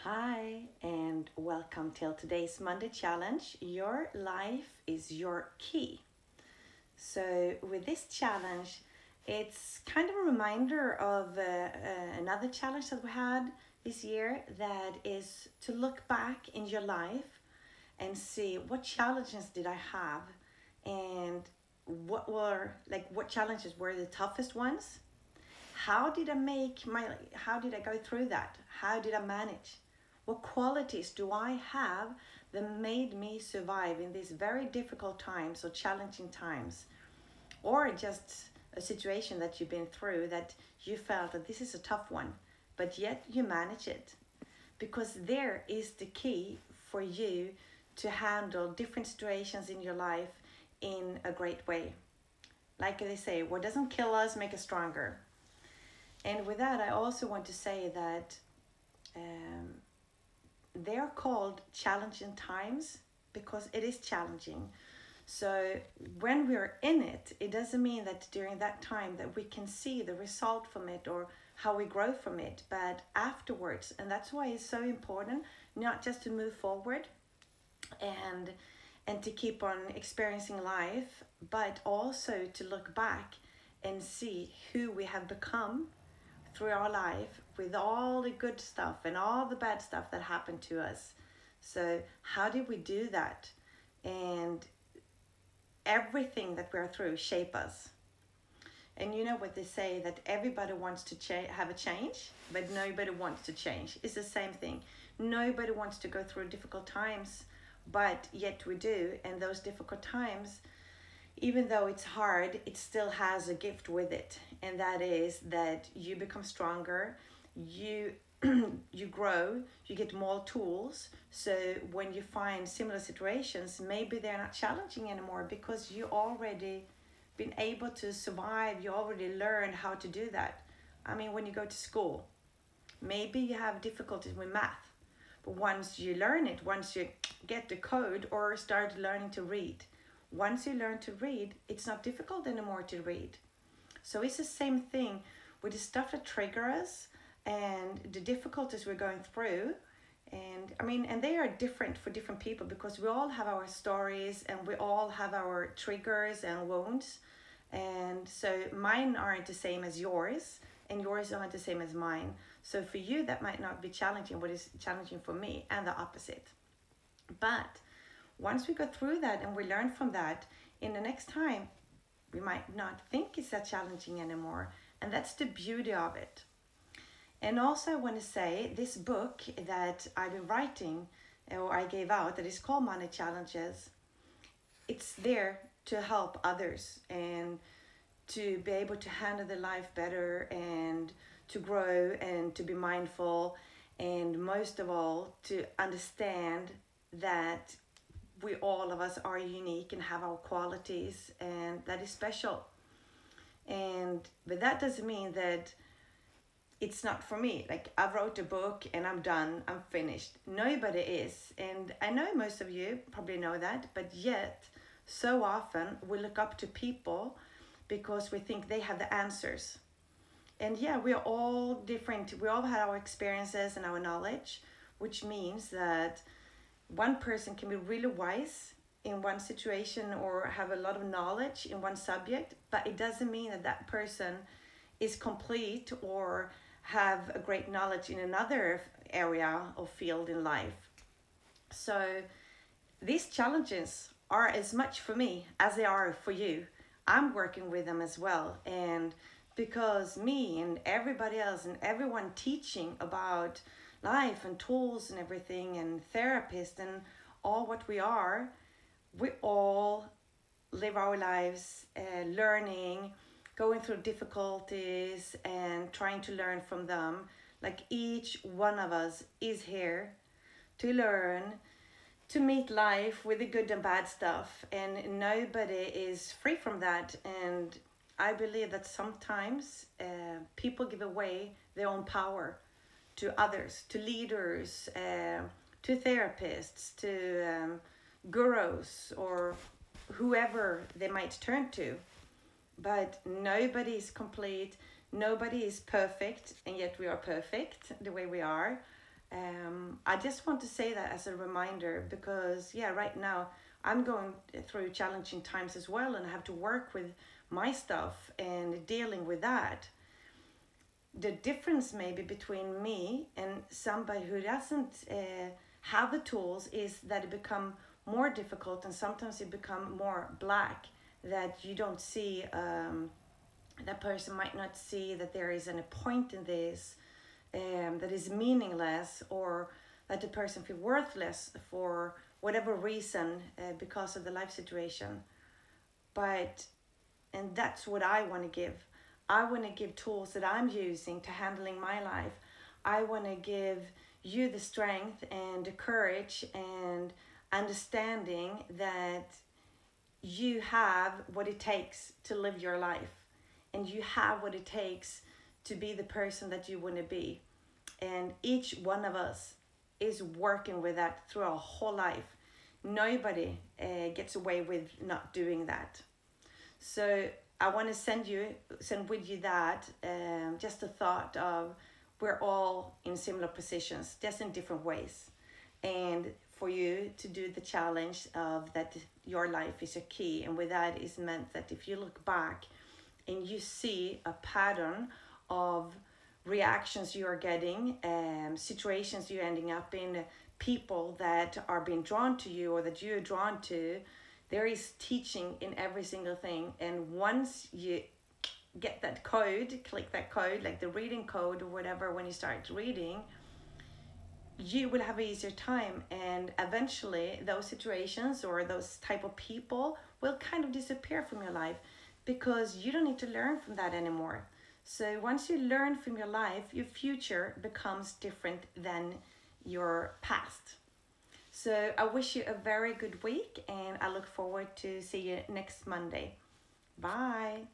Hi, and welcome till today's Monday challenge. Your life is your key. So, with this challenge, it's kind of a reminder of another challenge that we had this year, that is to look back in your life and see what challenges did I have, and what challenges were the toughest ones. How did I go through that? How did I manage? What qualities do I have that made me survive in these very difficult times or challenging times? Or just a situation that you've been through that you felt that this is a tough one, but yet you manage it. Because there is the key for you to handle different situations in your life in a great way. Like they say, what doesn't kill us make us stronger. And with that, I also want to say that they are called challenging times because it is challenging. So when we're in it, it doesn't mean that during that time that we can see the result from it or how we grow from it, but afterwards. And that's why it's so important not just to move forward and to keep on experiencing life, but also to look back and see who we have become through our life, with all the good stuff and all the bad stuff that happened to us. So how did we do that? And everything that we're through shape us. And you know what they say, that everybody wants to have a change, but nobody wants to change. It's the same thing. Nobody wants to go through difficult times, but yet we do. And those difficult times, even though it's hard, it still has a gift with it. And that is that you become stronger, you you grow, you get more tools. So when you find similar situations, maybe they're not challenging anymore because you already been able to survive, you already learned how to do that. I mean, when you go to school, maybe you have difficulties with math, but once you learn it, once you get the code or start learning to read, once you learn to read, it's not difficult anymore to read. So it's the same thing with the stuff that trigger us and the difficulties we're going through. And they are different for different people because we all have our stories and we all have our triggers and wounds. And so mine aren't the same as yours, and yours aren't the same as mine. So for you, that might not be challenging what is challenging for me, and the opposite. But once we go through that and we learn from that, in the next time, we might not think it's that challenging anymore. And that's the beauty of it. And also I want to say, this book that I've been writing, or I gave out, that is called Money Challenges, it's there to help others and to be able to handle their life better and to grow and to be mindful, and most of all to understand that we all of us are unique and have our qualities, and that is special. But that doesn't mean that it's not for me. Like, I wrote a book and I'm done, I'm finished. Nobody is. And I know most of you probably know that, but yet so often we look up to people because we think they have the answers. And yeah, we are all different. We all have our experiences and our knowledge, which means that one person can be really wise in one situation or have a lot of knowledge in one subject, but it doesn't mean that that person is complete or have a great knowledge in another area or field in life. So these challenges are as much for me as they are for you. I'm working with them as well. And because me and everybody else and everyone teaching about life and tools and everything and therapists and all what we are, we all live our lives learning, going through difficulties and trying to learn from them. Like, each one of us is here to learn, to meet life with the good and bad stuff, and nobody is free from that. And I believe that sometimes people give away their own power to others, to leaders, to therapists, to gurus, or whoever they might turn to. But nobody is complete, nobody is perfect, and yet we are perfect the way we are. I just want to say that as a reminder because, yeah, right now I'm going through challenging times as well, and I have to work with my stuff and dealing with that. The difference maybe between me and somebody who doesn't have the tools is that it become more difficult, and sometimes it become more black, that you don't see, that person might not see that there is any point in this, that is meaningless, or that the person feel worthless for whatever reason, because of the life situation. But and that's what I want to give. I want to give tools that I'm using to handling my life. I want to give you the strength and the courage and understanding that you have what it takes to live your life, and you have what it takes to be the person that you want to be. And each one of us is working with that through our whole life. Nobody gets away with not doing that. So I want to send with you that, just a thought of, we're all in similar positions, just in different ways, and for you to do the challenge of that your life is a key. And with that is meant that if you look back and you see a pattern of reactions you are getting, situations you're ending up in, people that are being drawn to you or that you're drawn to, there is teaching in every single thing. And once you get that code, click that code, like the reading code or whatever, when you start reading, you will have an easier time, and eventually those situations or those type of people will kind of disappear from your life, because you don't need to learn from that anymore. So once you learn from your life, your future becomes different than your past. So I wish you a very good week, and I look forward to see you next Monday. Bye.